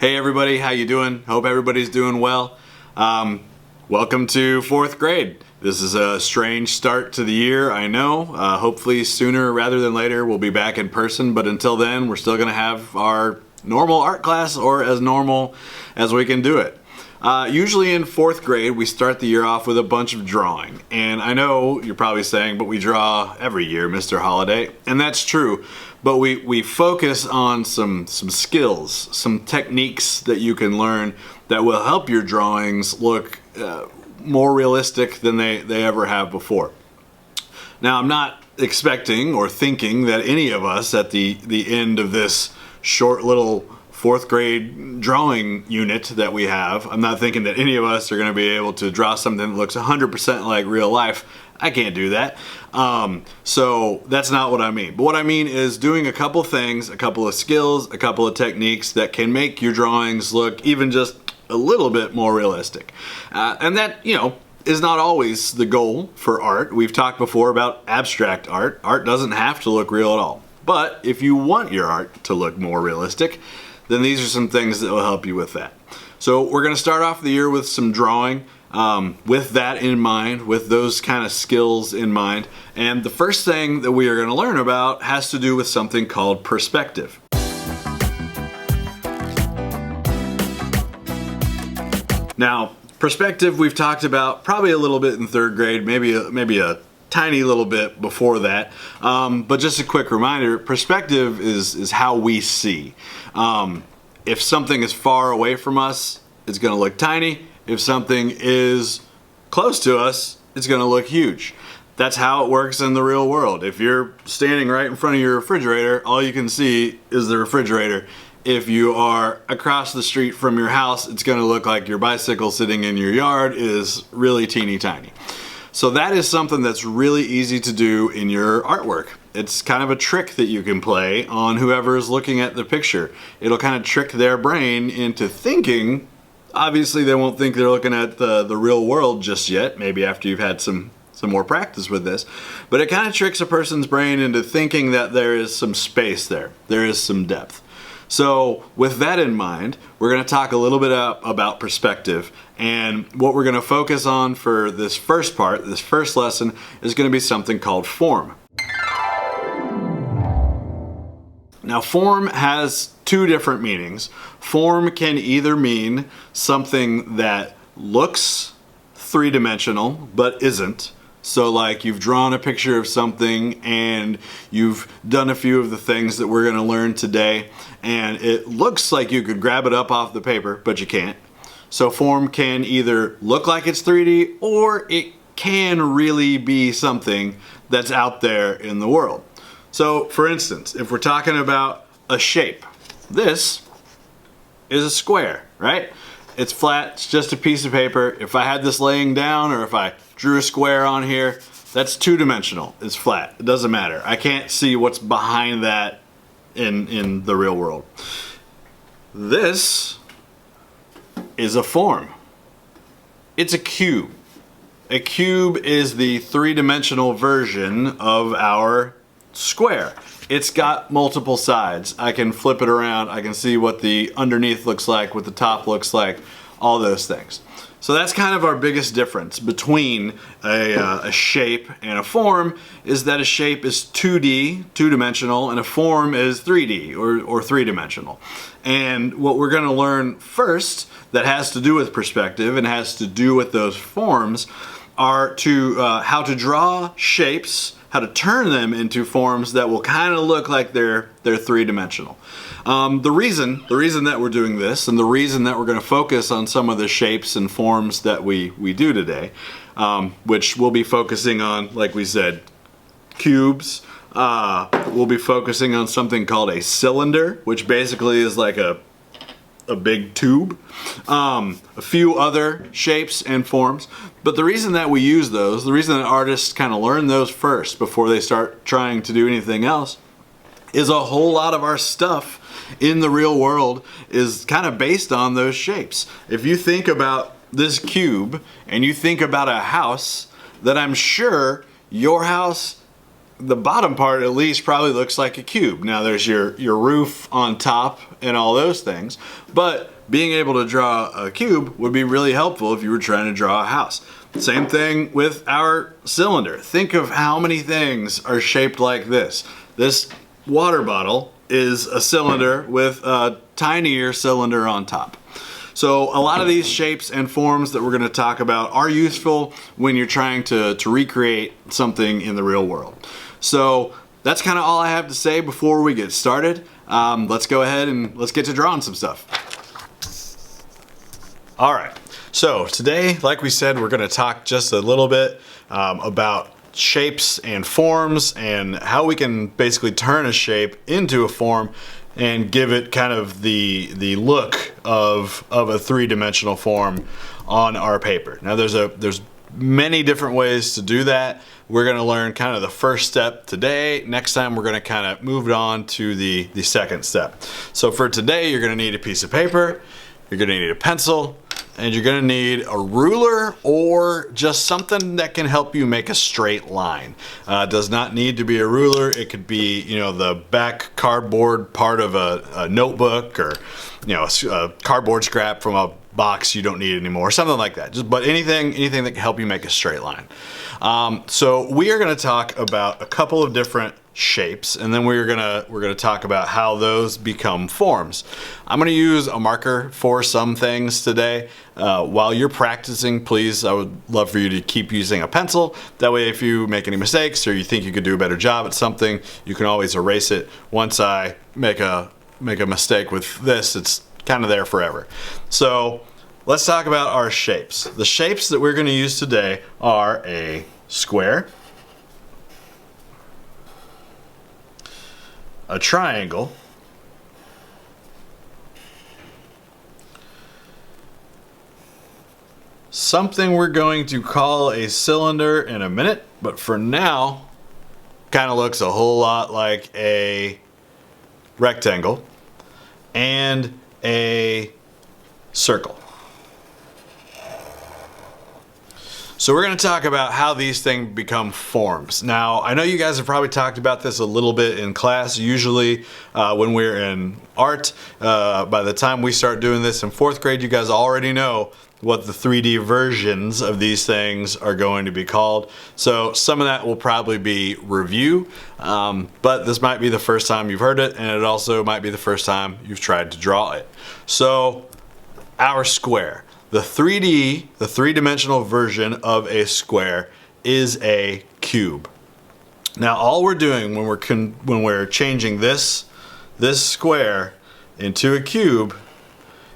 Hey everybody, how you doing? Hope everybody's doing well. Welcome to 4th grade. This is a strange start to the year, I know. Hopefully sooner rather than later we'll be back in person, but until then we're still gonna have our normal art class, or as normal as we can do it. Usually in 4th grade we start the year off with a bunch of drawing, and I know you're probably saying, but we draw every year, Mr. Holiday, and that's true. But we focus on some skills, some techniques that you can learn that will help your drawings look more realistic than they ever have before. Now, I'm not expecting or thinking that any of us at the end of this short little 4th grade drawing unit that we have, I'm not thinking that any of us are going to be able to draw something that looks 100% like real life. I can't do that. So that's not what I mean. But what I mean is doing a couple things, a couple of skills, a couple of techniques that can make your drawings look even just a little bit more realistic. And that, is not always the goal for art. We've talked before about abstract art. Art doesn't have to look real at all. But if you want your art to look more realistic, then these are some things that will help you with that. So we're going to start off the year with some drawing. With that in mind, with those kind of skills in mind. And the first thing that we are going to learn about has to do with something called perspective. Now, perspective we've talked about probably a little bit in 3rd grade, maybe a tiny little bit before that. But just a quick reminder, perspective is how we see. If something is far away from us, it's going to look tiny. If something is close to us, it's going to look huge. That's how it works in the real world. If you're standing right in front of your refrigerator, all you can see is the refrigerator. If you are across the street from your house, it's going to look like your bicycle sitting in your yard is really teeny tiny. So that is something that's really easy to do in your artwork. It's kind of a trick that you can play on whoever is looking at the picture. It'll kind of trick their brain into thinking. Obviously, they won't think they're looking at the real world just yet, maybe after you've had some more practice with this. But it kind of tricks a person's brain into thinking that there is some space there. There is some depth. So with that in mind, we're going to talk a little bit about perspective. And what we're going to focus on for this first part, this first lesson, is going to be something called form. Now, form has two different meanings. Form can either mean something that looks three-dimensional but isn't. So like you've drawn a picture of something and you've done a few of the things that we're going to learn today, and it looks like you could grab it up off the paper, but you can't. So form can either look like it's 3D, or it can really be something that's out there in the world. So for instance, if we're talking about a shape, this is a square, right? It's flat, it's just a piece of paper. If I had this laying down, or if I drew a square on here, that's two-dimensional. It's flat, it doesn't matter. I can't see what's behind that in the real world. This is a form. It's a cube. A cube is the three-dimensional version of our square. It's got multiple sides. I can flip it around. I can see what the underneath looks like, what the top looks like, all those things. So that's kind of our biggest difference between a shape and a form, is that a shape is 2D, two-dimensional, and a form is 3D or three-dimensional. And what we're going to learn first that has to do with perspective and has to do with those forms are how to draw shapes, how to turn them into forms that will kind of look like they're three-dimensional. The reason that we're doing this, and the reason that we're going to focus on some of the shapes and forms that we do today, which we'll be focusing on, like we said, cubes. We'll be focusing on something called a cylinder, which basically is like a big tube, a few other shapes and forms. But the reason that we use those, the reason that artists kind of learn those first before they start trying to do anything else, is a whole lot of our stuff in the real world is kind of based on those shapes. If you think about this cube and you think about a house, then I'm sure your house the bottom part at least probably looks like a cube. Now there's your roof on top and all those things, but being able to draw a cube would be really helpful if you were trying to draw a house. Same thing with our cylinder. Think of how many things are shaped like this. This water bottle is a cylinder with a tinier cylinder on top. So a lot of these shapes and forms that we're going to talk about are useful when you're trying to recreate something in the real world. So that's kind of all I have to say before we get started. Let's go ahead and let's get to drawing some stuff. All right, so today, like we said, we're going to talk just a little bit about shapes and forms and how we can basically turn a shape into a form and give it kind of the look of a three-dimensional form on our paper. Now there's many different ways to do that. We're going to learn kind of the first step today. Next time we're going to kind of move it on to the second step. So for today, you're going to need a piece of paper, you're going to need a pencil, and you're going to need a ruler or just something that can help you make a straight line. It does not need to be a ruler. It could be, you know, the back cardboard part of a notebook, or, you know, a cardboard scrap from a box you don't need anymore, something like that. But anything that can help you make a straight line. So we are going to talk about a couple of different shapes, and then we're gonna talk about how those become forms. I'm gonna use a marker for some things today. While you're practicing, please, I would love for you to keep using a pencil. That way, if you make any mistakes or you think you could do a better job at something, you can always erase it. Once I make a mistake with this, it's kind of there forever. So let's talk about our shapes. The shapes that we're gonna use today are a square, a triangle, something we're going to call a cylinder in a minute, but for now, kind of looks a whole lot like a rectangle, and a circle. So we're going to talk about how these things become forms. Now, I know you guys have probably talked about this a little bit in class. Usually when we're in art, by the time we start doing this in 4th grade, you guys already know what the 3D versions of these things are going to be called. So some of that will probably be review, but this might be the first time you've heard it, and it also might be the first time you've tried to draw it. So our square. The three-dimensional version of a square is a cube. Now, all we're doing when we're changing this square into a cube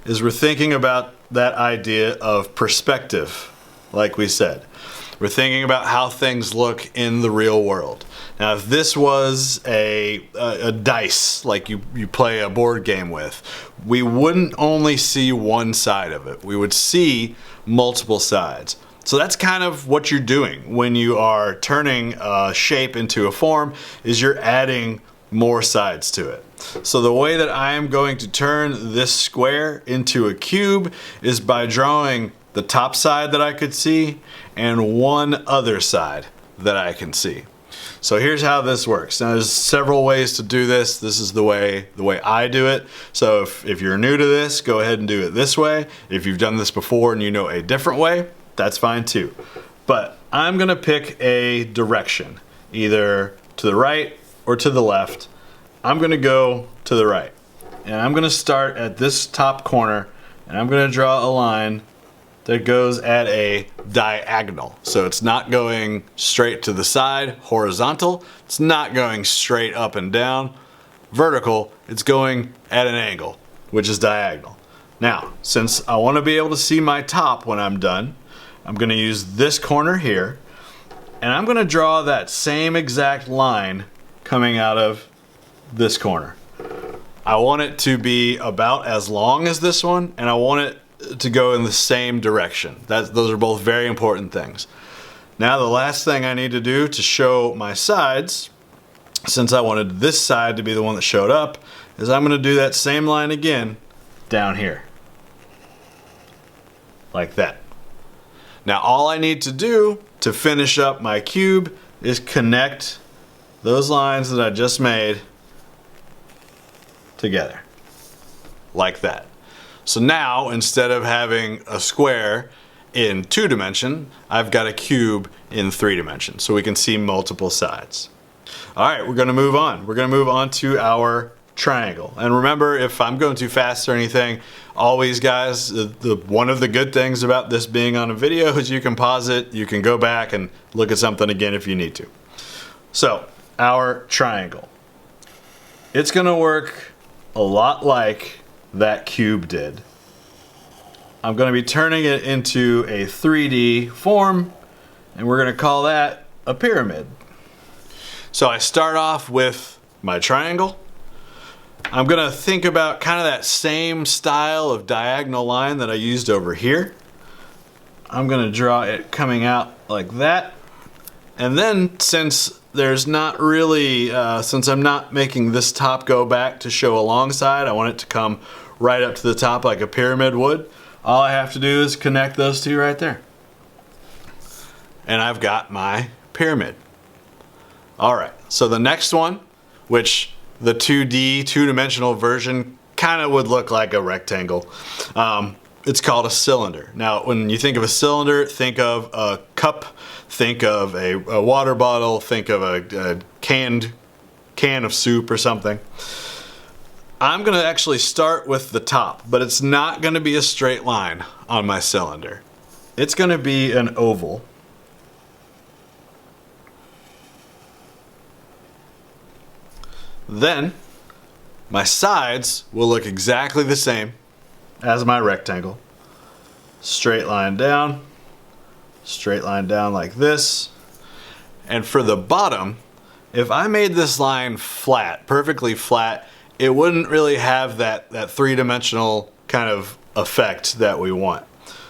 is we're thinking about that idea of perspective, like we said. We're thinking about how things look in the real world. Now, if this was a dice, like you play a board game with, we wouldn't only see one side of it. We would see multiple sides. So that's kind of what you're doing when you are turning a shape into a form, is you're adding more sides to it. So the way that I am going to turn this square into a cube is by drawing the top side that I could see and one other side that I can see. So here's how this works. Now there's several ways to do this. This is the way I do it. So if you're new to this, go ahead and do it this way. If you've done this before and you know a different way, that's fine too. But I'm gonna pick a direction, either to the right or to the left. I'm gonna go to the right. And I'm gonna start at this top corner, and I'm gonna draw a line that goes at a diagonal. So it's not going straight to the side, horizontal. It's not going straight up and down, vertical. It's going at an angle, which is diagonal. Now, since I want to be able to see my top when I'm done, I'm going to use this corner here, and I'm going to draw that same exact line coming out of this corner. I want it to be about as long as this one, and I want it to go in the same direction. Those are both very important things. Now the last thing I need to do to show my sides, since I wanted this side to be the one that showed up, is I'm going to do that same line again down here. Like that. Now all I need to do to finish up my cube is connect those lines that I just made together, like that. So now, instead of having a square in 2 dimension, I've got a cube in 3 dimensions, so we can see multiple sides. All right, we're gonna move on. We're gonna move on to our triangle. And remember, if I'm going too fast or anything, always guys, one of the good things about this being on a video is you can pause it, you can go back and look at something again if you need to. So, our triangle. It's gonna work a lot like that cube did. I'm gonna be turning it into a 3D form, and we're gonna call that a pyramid. So I start off with my triangle. I'm gonna think about kind of that same style of diagonal line that I used over here. I'm gonna draw it coming out like that. And then since there's not really, since I'm not making this top go back to show alongside, I want it to come right up to the top like a pyramid would. All I have to do is connect those two right there. And I've got my pyramid. All right, so the next one, which the 2D, two-dimensional version kind of would look like a rectangle. It's called a cylinder. Now, when you think of a cylinder, think of a cup, think of a water bottle, think of a can of soup or something. I'm gonna actually start with the top, but it's not gonna be a straight line on my cylinder. It's gonna be an oval. Then, my sides will look exactly the same as my rectangle. Straight line down like this. And for the bottom, if I made this line flat, perfectly flat, it wouldn't really have that three-dimensional kind of effect that we want.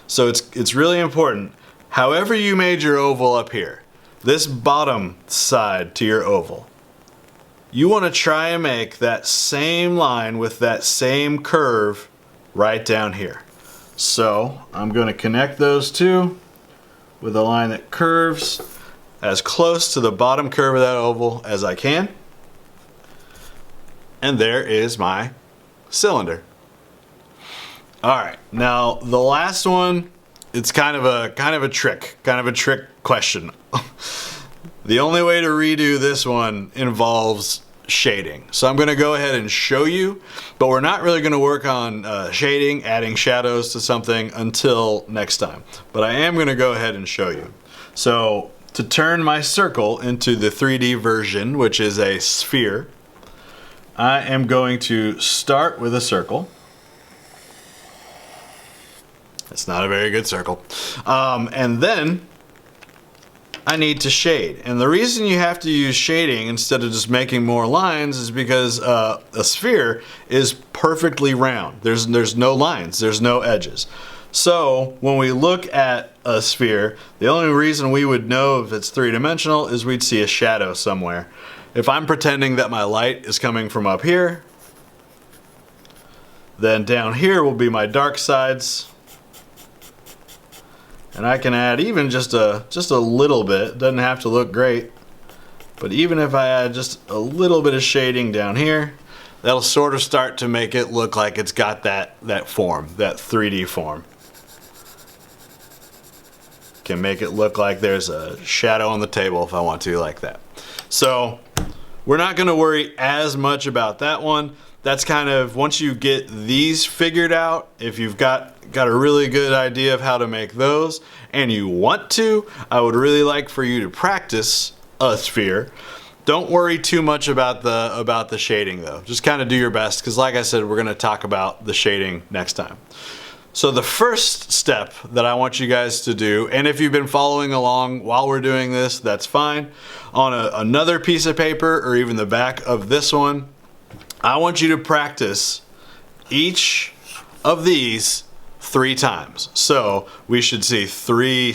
So it's really important, however you made your oval up here, this bottom side to your oval, you want to try and make that same line with that same curve right down here. So I'm going to connect those two with a line that curves as close to the bottom curve of that oval as I can. And there is my cylinder. All right, now the last one, it's kind of a trick question. The only way to redo this one involves shading. So I'm gonna go ahead and show you, but we're not really gonna work on shading, adding shadows to something until next time. But I am gonna go ahead and show you. So to turn my circle into the 3D version, which is a sphere, I am going to start with a circle. It's not a very good circle. And then I need to shade. And the reason you have to use shading instead of just making more lines is because a sphere is perfectly round. There's no lines, there's no edges. So when we look at a sphere, the only reason we would know if it's three-dimensional is we'd see a shadow somewhere. If I'm pretending that my light is coming from up here, then down here will be my dark sides. And I can add even just a little bit, doesn't have to look great, but even if I add just a little bit of shading down here, that'll sort of start to make it look like it's got that form, that 3D form. Can make it look like there's a shadow on the table if I want to, like that. So we're not going to worry as much about that one. That's kind of, once you get these figured out, if you've got a really good idea of how to make those and you want to, I would really like for you to practice a sphere. Don't worry too much about the shading though. Just kind of do your best, because like I said, we're going to talk about the shading next time. So the first step that I want you guys to do, and if you've been following along while we're doing this, that's fine. On another piece of paper or even the back of this one, I want you to practice each of these 3 times. So we should see 3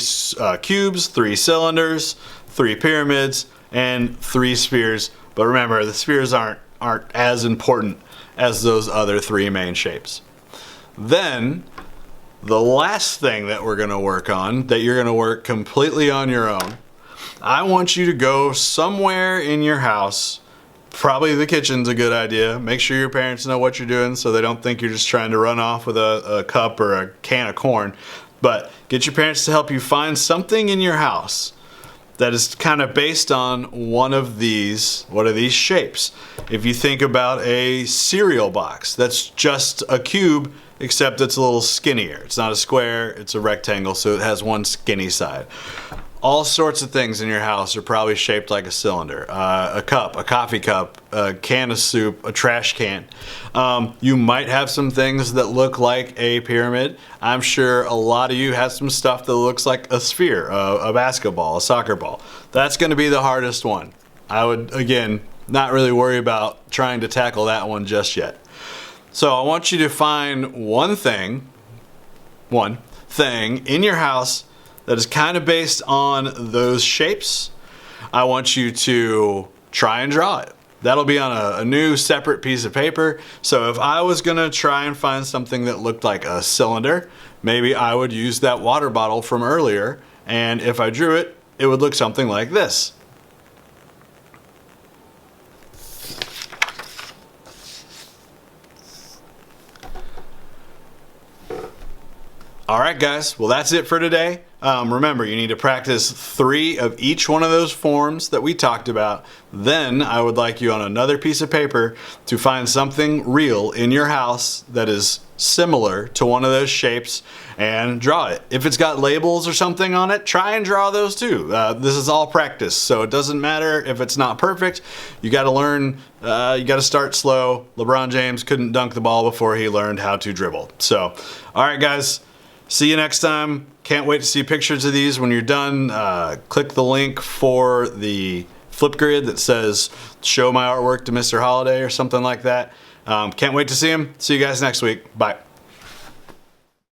cubes, 3 cylinders, 3 pyramids, and 3 spheres. But remember, the spheres aren't as important as those other 3 main shapes. Then the last thing that we're going to work on, that you're going to work completely on your own, I want you to go somewhere in your house. Probably the kitchen's a good idea. Make sure your parents know what you're doing so they don't think you're just trying to run off with a cup or a can of corn. But get your parents to help you find something in your house that is kind of based on one of these shapes. If you think about a cereal box, that's just a cube, except it's a little skinnier. It's not a square, it's a rectangle, so it has one skinny side. All sorts of things in your house are probably shaped like a cylinder. A cup, a coffee cup, a can of soup, a trash can. You might have some things that look like a pyramid. I'm sure a lot of you have some stuff that looks like a sphere, a basketball, a soccer ball. That's going to be the hardest one. I would, again, not really worry about trying to tackle that one just yet. So I want you to find one thing in your house that is kind of based on those shapes. I want you to try and draw it. That'll be on a new separate piece of paper. So if I was gonna try and find something that looked like a cylinder, maybe I would use that water bottle from earlier, and if I drew it, it would look something like this. All right, guys, well, that's it for today. Remember, you need to practice 3 of each one of those forms that we talked about. Then I would like you on another piece of paper to find something real in your house that is similar to one of those shapes and draw it. If it's got labels or something on it, try and draw those too. This is all practice, so it doesn't matter if it's not perfect. You got to learn, you got to start slow. LeBron James couldn't dunk the ball before he learned how to dribble. So, all right, guys. See you next time. Can't wait to see pictures of these when you're done. Click the link for the Flipgrid that says show my artwork to Mr. Holiday or something like that. Can't wait to see him. See you guys next week. Bye.